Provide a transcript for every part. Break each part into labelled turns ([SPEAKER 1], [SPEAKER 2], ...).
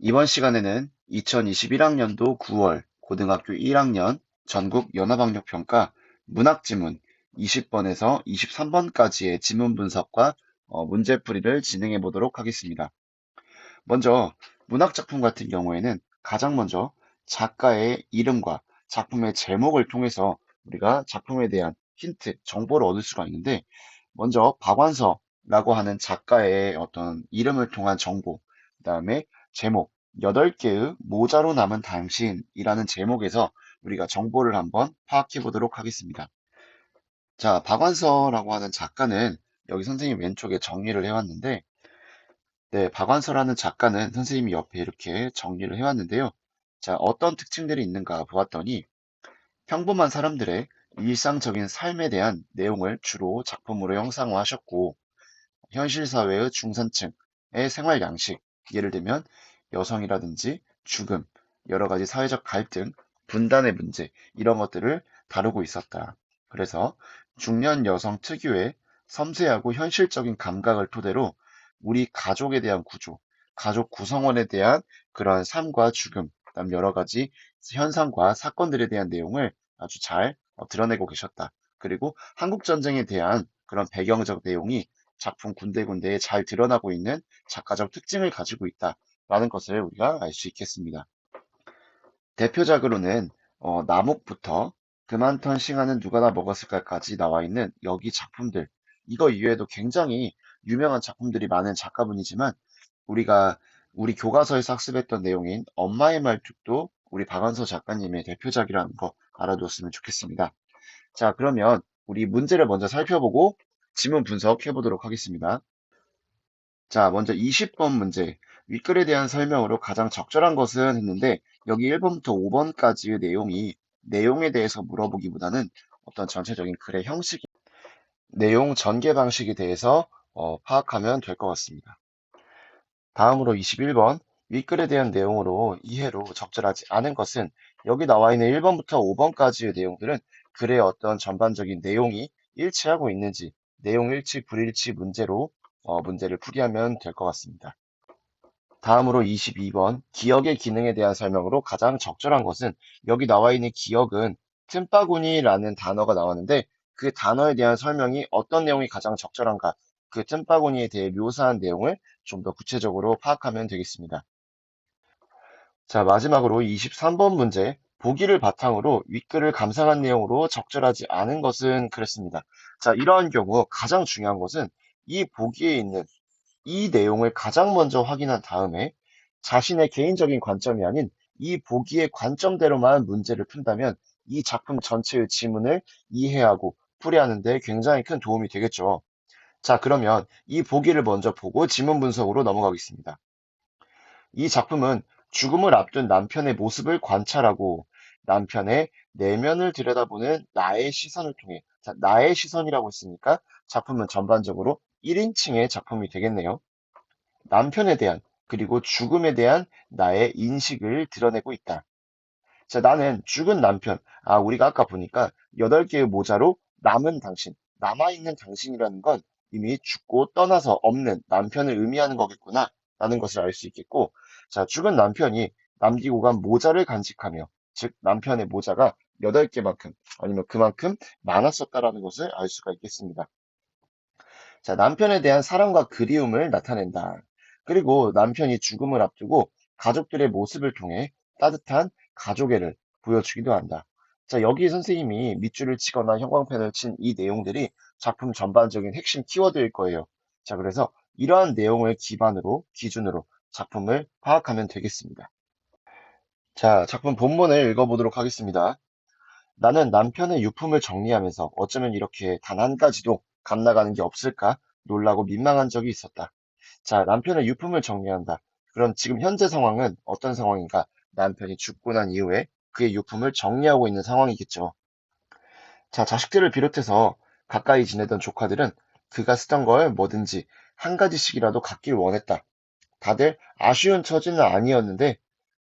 [SPEAKER 1] 이번 시간에는 2021학년도 9월 고등학교 1학년 전국 연합학력평가 문학지문 20번에서 23번까지의 지문 분석과 문제풀이를 진행해 보도록 하겠습니다. 먼저 문학작품 같은 경우에는 가장 먼저 작가의 이름과 작품의 제목을 통해서 우리가 작품에 대한 힌트, 정보를 얻을 수가 있는데, 먼저 박완서라고 하는 작가의 어떤 이름을 통한 정보, 그다음에 제목, 8개의 모자로 남은 당신이라는 제목에서 우리가 정보를 한번 파악해 보도록 하겠습니다. 자, 박완서라고 하는 작가는 여기 선생님 왼쪽에 정리를 해왔는데, 네, 박완서라는 작가는 선생님이 옆에 이렇게 정리를 해왔는데요. 자, 어떤 특징들이 있는가 보았더니 평범한 사람들의 일상적인 삶에 대한 내용을 주로 작품으로 형상화하셨고, 현실 사회의 중산층의 생활 양식, 예를 들면 여성이라든지 죽음, 여러 가지 사회적 갈등, 분단의 문제, 이런 것들을 다루고 있었다. 그래서 중년 여성 특유의 섬세하고 현실적인 감각을 토대로 우리 가족에 대한 구조, 가족 구성원에 대한 그런 삶과 죽음, 그다음 여러 가지 현상과 사건들에 대한 내용을 아주 잘 드러내고 계셨다. 그리고 한국 전쟁에 대한 그런 배경적 내용이 작품 군데군데에 잘 드러나고 있는 작가적 특징을 가지고 있다라는 것을 우리가 알 수 있겠습니다. 대표작으로는 남옥부터 그만 턴 싱하는 누가 다 먹었을까까지 나와 있는 여기 작품들, 이거 이외에도 굉장히 유명한 작품들이 많은 작가분이지만 우리가 우리 교과서에서 학습했던 내용인 엄마의 말뚝도 우리 박완서 작가님의 대표작이라는 거 알아두었으면 좋겠습니다. 자, 그러면 우리 문제를 먼저 살펴보고 지문 분석해 보도록 하겠습니다. 자, 먼저 20번 문제. 윗글에 대한 설명으로 가장 적절한 것은 했는데, 여기 1번부터 5번까지의 내용에 대해서 물어보기보다는 어떤 전체적인 글의 형식, 내용 전개 방식에 대해서 파악하면 될 것 같습니다. 다음으로 21번. 윗글에 대한 내용으로 이해로 적절하지 않은 것은, 여기 나와 있는 1번부터 5번까지의 내용들은 글의 어떤 전반적인 내용이 일치하고 있는지, 내용 일치, 불일치 문제로 문제를 풀이하면 될 것 같습니다. 다음으로 22번. 기억의 기능에 대한 설명으로 가장 적절한 것은, 여기 나와 있는 기억은 틈바구니라는 단어가 나왔는데 그 단어에 대한 설명이 어떤 내용이 가장 적절한가, 그 틈바구니에 대해 묘사한 내용을 좀 더 구체적으로 파악하면 되겠습니다. 자, 마지막으로 23번 문제. 보기를 바탕으로 윗글을 감상한 내용으로 적절하지 않은 것은 그랬습니다. 자, 이러한 경우 가장 중요한 것은 이 보기에 있는 이 내용을 가장 먼저 확인한 다음에 자신의 개인적인 관점이 아닌 이 보기의 관점대로만 문제를 푼다면 이 작품 전체의 지문을 이해하고 풀이하는 데 굉장히 큰 도움이 되겠죠. 자, 그러면 이 보기를 먼저 보고 지문 분석으로 넘어가겠습니다. 이 작품은 죽음을 앞둔 남편의 모습을 관찰하고 남편의 내면을 들여다보는 나의 시선을 통해, 자, 나의 시선이라고 했으니까 작품은 전반적으로 1인칭의 작품이 되겠네요. 남편에 대한, 그리고 죽음에 대한 나의 인식을 드러내고 있다. 자, 나는 죽은 남편, 우리가 아까 보니까 8개의 모자로 남은 당신, 남아있는 당신이라는 건 이미 죽고 떠나서 없는 남편을 의미하는 거겠구나 라는 것을 알 수 있겠고, 자, 죽은 남편이 남기고 간 모자를 간직하며, 즉 남편의 모자가 8개만큼 아니면 그만큼 많았었다라는 것을 알 수가 있겠습니다. 자, 남편에 대한 사랑과 그리움을 나타낸다. 그리고 남편이 죽음을 앞두고 가족들의 모습을 통해 따뜻한 가족애를 보여주기도 한다. 자, 여기 선생님이 밑줄을 치거나 형광펜을 친 이 내용들이 작품 전반적인 핵심 키워드일 거예요. 자, 그래서 이러한 내용을 기준으로 작품을 파악하면 되겠습니다. 자, 작품 본문을 읽어보도록 하겠습니다. 나는 남편의 유품을 정리하면서 어쩌면 이렇게 단 한 가지도 값 나가는 게 없을까 놀라고 민망한 적이 있었다. 자, 남편의 유품을 정리한다. 그럼 지금 현재 상황은 어떤 상황인가? 남편이 죽고 난 이후에 그의 유품을 정리하고 있는 상황이겠죠. 자, 자식들을 비롯해서 가까이 지내던 조카들은 그가 쓰던 걸 뭐든지 한 가지씩이라도 갖길 원했다. 다들 아쉬운 처지는 아니었는데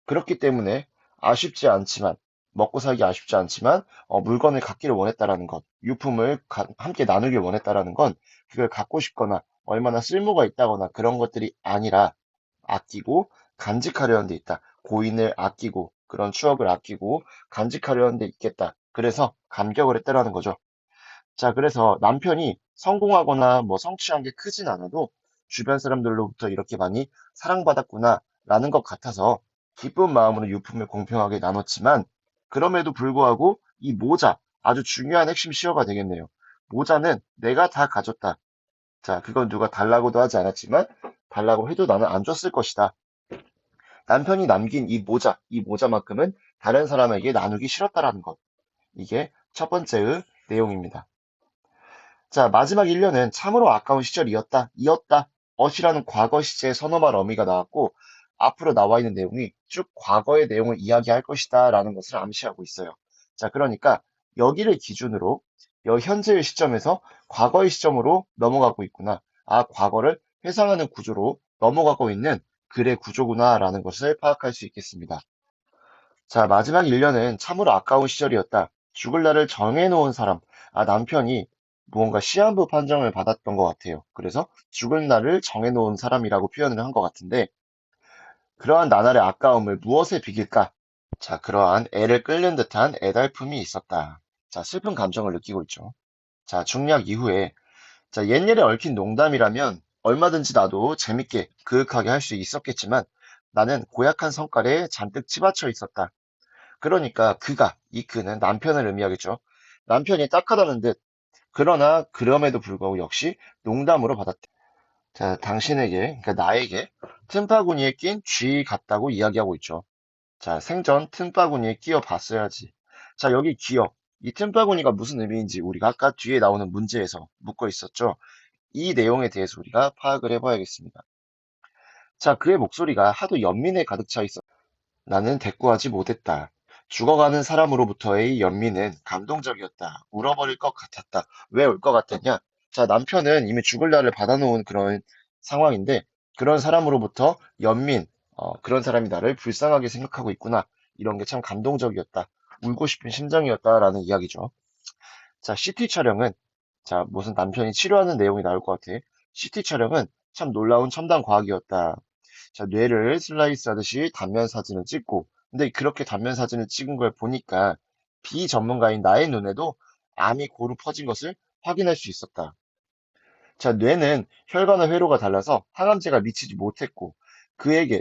[SPEAKER 1] 그렇기 때문에 아쉽지 않지만, 먹고 살기 아쉽지 않지만, 물건을 갖기를 원했다라는 것, 유품을 함께 나누길 원했다라는 건, 그걸 갖고 싶거나, 얼마나 쓸모가 있다거나 그런 것들이 아니라, 아끼고 간직하려는 데 있다. 고인을 아끼고 그런 추억을 아끼고 간직하려는 데 있겠다. 그래서 감격을 했다라는 거죠. 자, 그래서 남편이 성공하거나 뭐 성취한 게 크진 않아도 주변 사람들로부터 이렇게 많이 사랑받았구나 라는 것 같아서 기쁜 마음으로 유품을 공평하게 나눴지만 그럼에도 불구하고 이 모자 아주 중요한 핵심 시어가 되겠네요. 모자는 내가 다 가졌다. 자, 그건 누가 달라고도 하지 않았지만 달라고 해도 나는 안 줬을 것이다. 남편이 남긴 이 모자만큼은 다른 사람에게 나누기 싫었다라는 것. 이게 첫 번째의 내용입니다. 자, 마지막 1년은 참으로 아까운 시절이었다. 이었다. 어시라는 과거 시제의 선어말 어미가 나왔고, 앞으로 나와 있는 내용이 쭉 과거의 내용을 이야기할 것이다. 라는 것을 암시하고 있어요. 자, 그러니까 여기를 기준으로 현재의 시점에서 과거의 시점으로 넘어가고 있구나. 아, 과거를 회상하는 구조로 넘어가고 있는 글의 구조구나. 라는 것을 파악할 수 있겠습니다. 자, 마지막 1년은 참으로 아까운 시절이었다. 죽을 날을 정해놓은 사람. 아, 남편이 무언가 시한부 판정을 받았던 것 같아요. 그래서 죽을 날을 정해놓은 사람이라고 표현을 한 것 같은데, 그러한 나날의 아까움을 무엇에 비길까? 자, 그러한 애를 끓는 듯한 애달픔이 있었다. 자, 슬픈 감정을 느끼고 있죠. 자, 중략 이후에, 자, 옛일에 얽힌 농담이라면 얼마든지 나도 재밌게, 그윽하게 할 수 있었겠지만, 나는 고약한 성깔에 잔뜩 치받쳐 있었다. 그러니까 이 그는 남편을 의미하겠죠. 남편이 딱하다는 듯, 그러나 그럼에도 불구하고 역시 농담으로 받았다. 자, 당신에게, 그러니까 나에게 틈바구니에 낀 쥐 같다고 이야기하고 있죠. 자, 생전 틈바구니에 끼어 봤어야지. 자, 여기 기억. 이 틈바구니가 무슨 의미인지 우리가 아까 뒤에 나오는 문제에서 묻고 있었죠. 이 내용에 대해서 우리가 파악을 해봐야겠습니다. 자, 그의 목소리가 하도 연민에 가득 차 있었다. 나는 대꾸하지 못했다. 죽어가는 사람으로부터의 연민은 감동적이었다. 울어버릴 것 같았다. 왜 울 것 같았냐? 자, 남편은 이미 죽을 날을 받아놓은 그런 상황인데, 그런 사람으로부터 연민, 그런 사람이 나를 불쌍하게 생각하고 있구나. 이런 게 참 감동적이었다. 울고 싶은 심정이었다라는 이야기죠. 자, CT 촬영은, 자, 무슨 남편이 치료하는 내용이 나올 것 같아. CT 촬영은 참 놀라운 첨단 과학이었다. 자, 뇌를 슬라이스 하듯이 단면 사진을 찍고, 근데 그렇게 단면 사진을 찍은 걸 보니까 비전문가인 나의 눈에도 암이 고루 퍼진 것을 확인할 수 있었다. 자, 뇌는 혈관의 회로가 달라서 항암제가 미치지 못했고,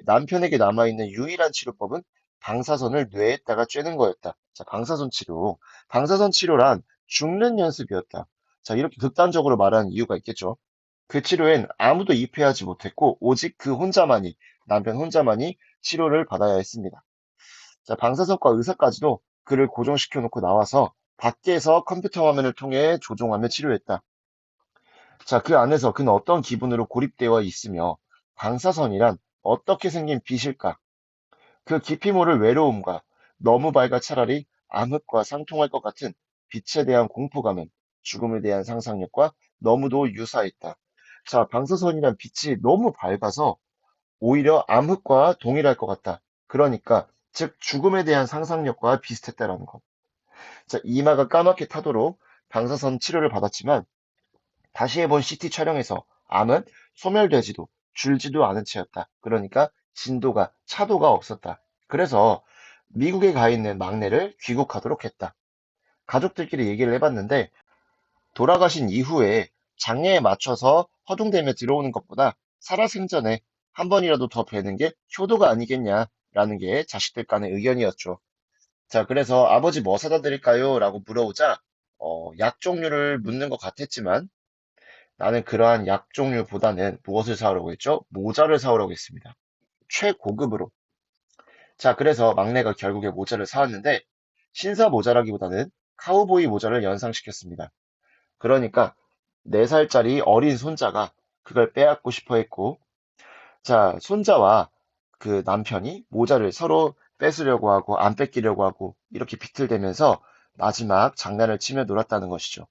[SPEAKER 1] 남편에게 남아있는 유일한 치료법은 방사선을 뇌에다가 쬐는 거였다. 자, 방사선 치료. 방사선 치료란 죽는 연습이었다. 자, 이렇게 극단적으로 말하는 이유가 있겠죠. 그 치료엔 아무도 입회하지 못했고, 오직 남편 혼자만이 치료를 받아야 했습니다. 자, 방사선과 의사까지도 그를 고정시켜 놓고 나와서 밖에서 컴퓨터 화면을 통해 조종하며 치료했다. 자, 그 안에서 그는 어떤 기분으로 고립되어 있으며 방사선이란 어떻게 생긴 빛일까? 그 깊이 모를 외로움과 너무 밝아 차라리 암흑과 상통할 것 같은 빛에 대한 공포감은 죽음에 대한 상상력과 너무도 유사했다. 자, 방사선이란 빛이 너무 밝아서 오히려 암흑과 동일할 것 같다. 그러니까, 즉, 죽음에 대한 상상력과 비슷했다라는 것. 자, 이마가 까맣게 타도록 방사선 치료를 받았지만, 다시 해본 CT 촬영에서 암은 소멸되지도 줄지도 않은 채였다. 그러니까 차도가 없었다. 그래서 미국에 가 있는 막내를 귀국하도록 했다. 가족들끼리 얘기를 해봤는데 돌아가신 이후에 장례에 맞춰서 허둥대며 들어오는 것보다 살아생전에 한 번이라도 더 뵈는 게 효도가 아니겠냐라는 게 자식들 간의 의견이었죠. 자, 그래서 아버지 뭐 사다 드릴까요? 라고 물어보자 약 종류를 묻는 것 같았지만 나는 그러한 약 종류보다는 무엇을 사오라고 했죠? 모자를 사오라고 했습니다. 최고급으로. 자, 그래서 막내가 결국에 모자를 사왔는데 신사 모자라기보다는 카우보이 모자를 연상시켰습니다. 그러니까 4살짜리 어린 손자가 그걸 빼앗고 싶어 했고, 자, 손자와 그 남편이 모자를 서로 뺏으려고 하고 안 뺏기려고 하고 이렇게 비틀대면서 마지막 장난을 치며 놀았다는 것이죠.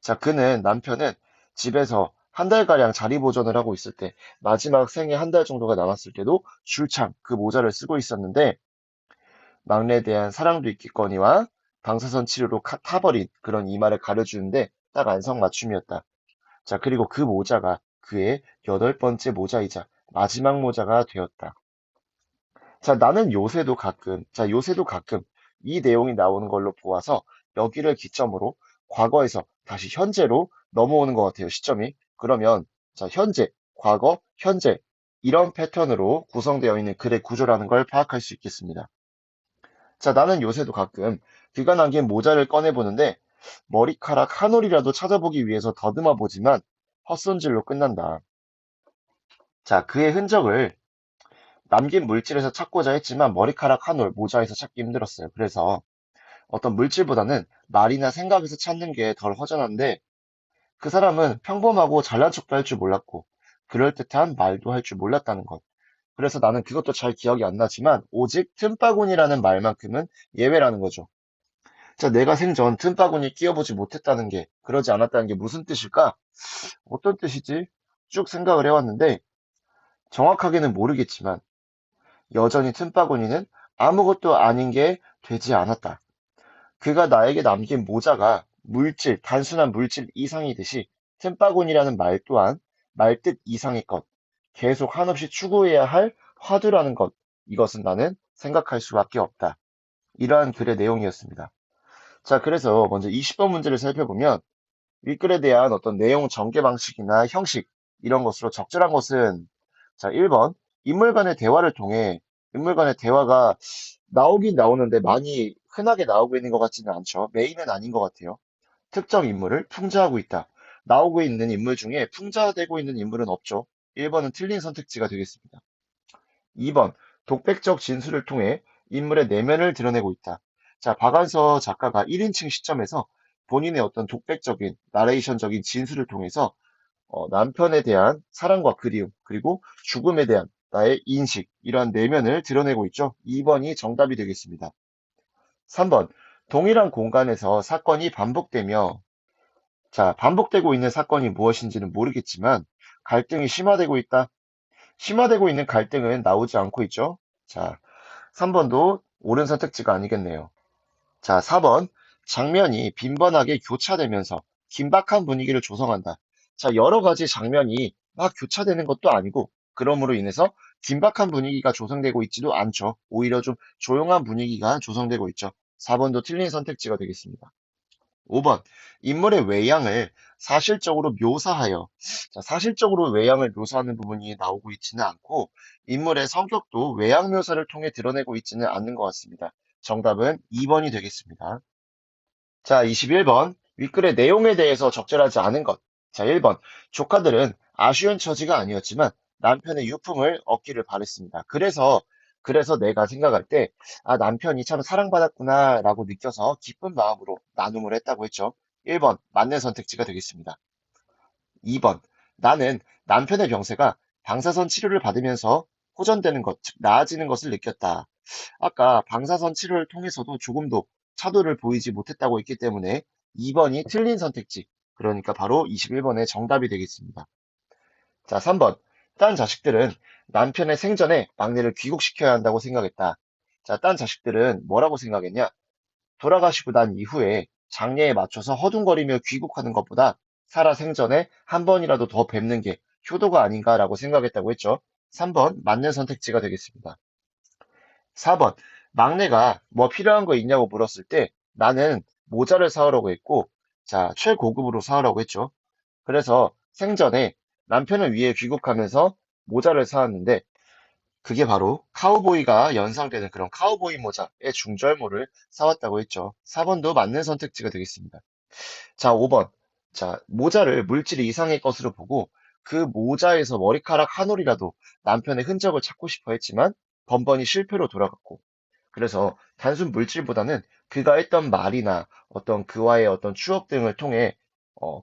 [SPEAKER 1] 자, 남편은 집에서 한 달가량 자리 보존을 하고 있을 때, 마지막 생에 한 달 정도가 남았을 때도 줄창 그 모자를 쓰고 있었는데, 막내에 대한 사랑도 있겠거니와 방사선 치료로 타버린 그런 이마를 가려주는데 딱 안성맞춤이었다. 자, 그리고 그 모자가 그의 8번째 모자이자 마지막 모자가 되었다. 자, 나는 요새도 가끔, 자, 요새도 가끔 이 내용이 나오는 걸로 보아서 여기를 기점으로 과거에서 다시 현재로 넘어오는 것 같아요, 시점이. 그러면, 자, 현재, 과거, 현재, 이런 패턴으로 구성되어 있는 글의 구조라는 걸 파악할 수 있겠습니다. 자, 나는 요새도 가끔 그가 남긴 모자를 꺼내보는데 머리카락 한 올이라도 찾아보기 위해서 더듬어 보지만 헛손질로 끝난다. 자, 그의 흔적을 남긴 물질에서 찾고자 했지만 머리카락 한 올, 모자에서 찾기 힘들었어요. 그래서 어떤 물질보다는 말이나 생각에서 찾는 게 덜 허전한데 그 사람은 평범하고 잘난 척도 할 줄 몰랐고 그럴듯한 말도 할 줄 몰랐다는 것. 그래서 나는 그것도 잘 기억이 안 나지만 오직 틈바구니라는 말만큼은 예외라는 거죠. 자, 내가 생전 틈바구니 끼워보지 못했다는 게, 그러지 않았다는 게 무슨 뜻일까? 어떤 뜻이지? 쭉 생각을 해왔는데 정확하게는 모르겠지만 여전히 틈바구니는 아무것도 아닌 게 되지 않았다. 그가 나에게 남긴 모자가 물질, 단순한 물질 이상이듯이 틈바구니라는 말 또한 말뜻 이상의 것, 계속 한없이 추구해야 할 화두라는 것, 이것은 나는 생각할 수밖에 없다. 이러한 글의 내용이었습니다. 자, 그래서 먼저 20번 문제를 살펴보면 윗글에 대한 어떤 내용 전개 방식이나 형식, 이런 것으로 적절한 것은 자, 1번 인물 간의 대화를 통해 인물 간의 대화가 나오긴 나오는데 많이 흔하게 나오고 있는 것 같지는 않죠. 메인은 아닌 것 같아요. 특정 인물을 풍자하고 있다. 나오고 있는 인물 중에 풍자되고 있는 인물은 없죠. 1번은 틀린 선택지가 되겠습니다. 2번 독백적 진술을 통해 인물의 내면을 드러내고 있다. 자, 박완서 작가가 1인칭 시점에서 본인의 어떤 독백적인 나레이션적인 진술을 통해서 남편에 대한 사랑과 그리움, 그리고 죽음에 대한 나의 인식, 이러한 내면을 드러내고 있죠. 2번이 정답이 되겠습니다. 3번, 동일한 공간에서 사건이 반복되며, 자, 반복되고 있는 사건이 무엇인지는 모르겠지만, 갈등이 심화되고 있다. 심화되고 있는 갈등은 나오지 않고 있죠. 자, 3번도 옳은 선택지가 아니겠네요. 자, 4번. 장면이 빈번하게 교차되면서 긴박한 분위기를 조성한다. 자, 여러 가지 장면이 막 교차되는 것도 아니고, 그러므로 인해서 긴박한 분위기가 조성되고 있지도 않죠. 오히려 좀 조용한 분위기가 조성되고 있죠. 4번도 틀린 선택지가 되겠습니다. 5번. 인물의 외양을 사실적으로 묘사하여, 자, 사실적으로 외양을 묘사하는 부분이 나오고 있지는 않고, 인물의 성격도 외양 묘사를 통해 드러내고 있지는 않는 것 같습니다. 정답은 2번이 되겠습니다. 자, 21번. 윗글의 내용에 대해서 적절하지 않은 것. 자, 1번. 조카들은 아쉬운 처지가 아니었지만 남편의 유품을 얻기를 바랬습니다. 그래서 내가 생각할 때, 아, 남편이 참 사랑받았구나, 라고 느껴서 기쁜 마음으로 나눔을 했다고 했죠. 1번. 맞는 선택지가 되겠습니다. 2번. 나는 남편의 병세가 방사선 치료를 받으면서 호전되는 것, 즉, 나아지는 것을 느꼈다. 아까 방사선 치료를 통해서도 조금도 차도를 보이지 못했다고 했기 때문에 2번이 틀린 선택지. 그러니까 바로 21번의 정답이 되겠습니다. 자, 3번. 딴 자식들은 남편의 생전에 막내를 귀국시켜야 한다고 생각했다. 자, 딴 자식들은 뭐라고 생각했냐? 돌아가시고 난 이후에 장례에 맞춰서 허둥거리며 귀국하는 것보다 살아 생전에 한 번이라도 더 뵙는 게 효도가 아닌가라고 생각했다고 했죠. 3번 맞는 선택지가 되겠습니다. 4번 막내가 뭐 필요한 거 있냐고 물었을 때 나는 모자를 사오라고 했고 자 최고급으로 사오라고 했죠. 그래서 생전에 남편을 위해 귀국하면서 모자를 사왔는데 그게 바로 카우보이가 연상되는 그런 카우보이 모자의 중절모를 사왔다고 했죠. 4번도 맞는 선택지가 되겠습니다. 자, 5번. 자, 모자를 물질 이상의 것으로 보고 그 모자에서 머리카락 한 올이라도 남편의 흔적을 찾고 싶어 했지만 번번이 실패로 돌아갔고 그래서 단순 물질보다는 그가 했던 말이나 어떤 그와의 어떤 추억 등을 통해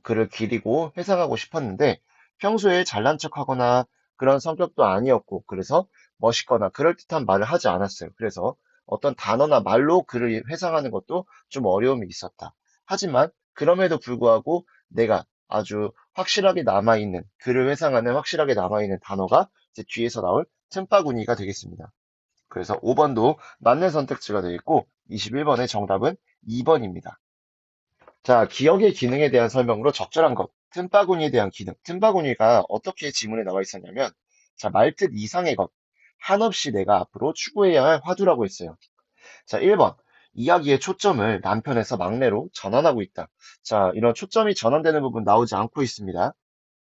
[SPEAKER 1] 그를 기리고 회상하고 싶었는데 평소에 잘난 척하거나 그런 성격도 아니었고 그래서 멋있거나 그럴듯한 말을 하지 않았어요. 그래서 어떤 단어나 말로 그를 회상하는 것도 좀 어려움이 있었다. 하지만 그럼에도 불구하고 내가 아주 확실하게 남아있는 그를 회상하는 확실하게 남아있는 단어가 이제 뒤에서 나올 틈바구니가 되겠습니다. 그래서 5번도 맞는 선택지가 되겠고 21번의 정답은 2번입니다. 자, 기억의 기능에 대한 설명으로 적절한 것. 틈바구니에 대한 기능. 틈바구니가 어떻게 지문에 나와 있었냐면 자, 말뜻 이상의 것. 한없이 내가 앞으로 추구해야 할 화두라고 했어요. 자, 1번. 이야기의 초점을 남편에서 막내로 전환하고 있다. 자, 이런 초점이 전환되는 부분 나오지 않고 있습니다.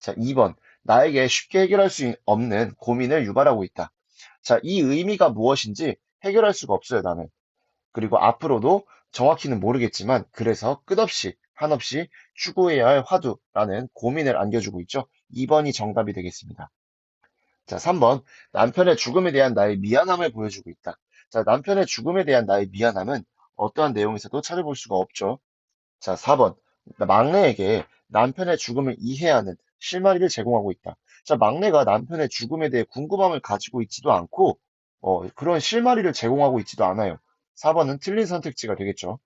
[SPEAKER 1] 자, 2번. 나에게 쉽게 해결할 수 없는 고민을 유발하고 있다. 자, 이 의미가 무엇인지 해결할 수가 없어요, 나는. 그리고 앞으로도 정확히는 모르겠지만, 그래서 끝없이, 한없이 추구해야 할 화두라는 고민을 안겨주고 있죠. 2번이 정답이 되겠습니다. 자, 3번. 남편의 죽음에 대한 나의 미안함을 보여주고 있다. 자, 남편의 죽음에 대한 나의 미안함은 어떠한 내용에서도 찾아볼 수가 없죠. 자, 4번. 막내에게 남편의 죽음을 이해하는 실마리를 제공하고 있다. 자, 막내가 남편의 죽음에 대해 궁금함을 가지고 있지도 않고, 그런 실마리를 제공하고 있지도 않아요. 4번은 틀린 선택지가 되겠죠.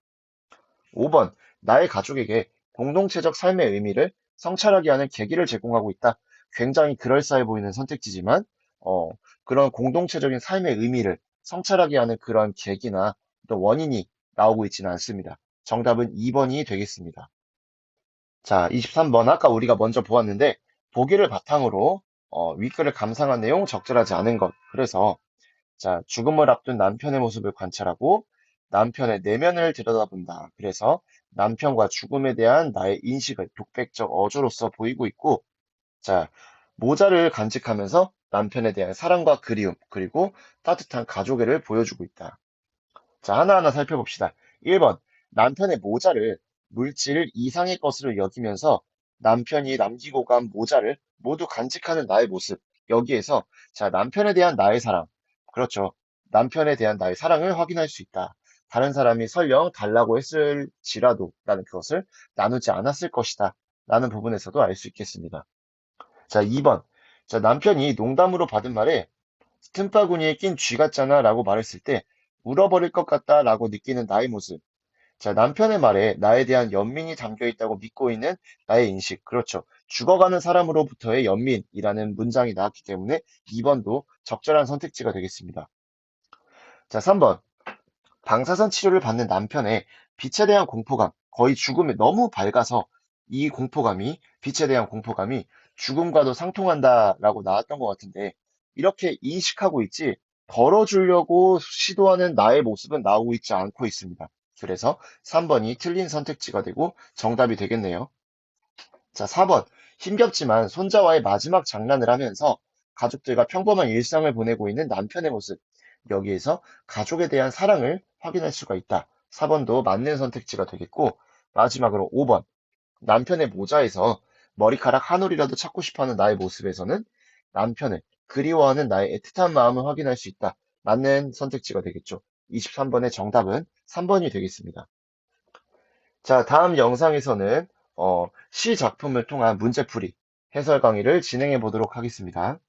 [SPEAKER 1] 5번. 나의 가족에게 공동체적 삶의 의미를 성찰하게 하는 계기를 제공하고 있다. 굉장히 그럴싸해 보이는 선택지지만, 어, 그런 공동체적인 삶의 의미를 성찰하게 하는 그런 계기나 또 원인이 나오고 있지는 않습니다. 정답은 2번이 되겠습니다. 자, 23번. 아까 우리가 먼저 보았는데, 보기를 바탕으로 윗글을 감상한 내용 적절하지 않은 것. 그래서 자, 죽음을 앞둔 남편의 모습을 관찰하고 남편의 내면을 들여다본다. 그래서 남편과 죽음에 대한 나의 인식을 독백적 어조로서 보이고 있고, 자, 모자를 간직하면서 남편에 대한 사랑과 그리움, 그리고 따뜻한 가족애를 보여주고 있다. 자, 하나하나 살펴봅시다. 1번, 남편의 모자를 물질 이상의 것으로 여기면서 남편이 남기고 간 모자를 모두 간직하는 나의 모습. 여기에서, 자, 남편에 대한 나의 사랑. 그렇죠. 남편에 대한 나의 사랑을 확인할 수 있다. 다른 사람이 설령 달라고 했을지라도 나는 그것을 나누지 않았을 것이다. 라는 부분에서도 알 수 있겠습니다. 자, 2번. 자, 남편이 농담으로 받은 말에 틈바구니에 낀 쥐 같잖아 라고 말했을 때 울어버릴 것 같다 라고 느끼는 나의 모습. 자, 남편의 말에 나에 대한 연민이 담겨 있다고 믿고 있는 나의 인식. 그렇죠. 죽어가는 사람으로부터의 연민이라는 문장이 나왔기 때문에 2번도 적절한 선택지가 되겠습니다. 자, 3번. 방사선 치료를 받는 남편의 빛에 대한 공포감, 거의 죽음에 너무 밝아서 이 공포감이, 빛에 대한 공포감이 죽음과도 상통한다라고 나왔던 것 같은데, 이렇게 인식하고 있지, 덜어주려고 시도하는 나의 모습은 나오고 있지 않고 있습니다. 그래서 3번이 틀린 선택지가 되고 정답이 되겠네요. 자, 4번. 힘겹지만 손자와의 마지막 장난을 하면서 가족들과 평범한 일상을 보내고 있는 남편의 모습. 여기에서 가족에 대한 사랑을 확인할 수가 있다. 4번도 맞는 선택지가 되겠고, 마지막으로 5번. 남편의 모자에서 머리카락 한 올이라도 찾고 싶어 하는 나의 모습에서는 남편을 그리워하는 나의 애틋한 마음을 확인할 수 있다. 맞는 선택지가 되겠죠. 23번의 정답은 3번이 되겠습니다. 자, 다음 영상에서는 시 작품을 통한 문제풀이 해설 강의를 진행해 보도록 하겠습니다.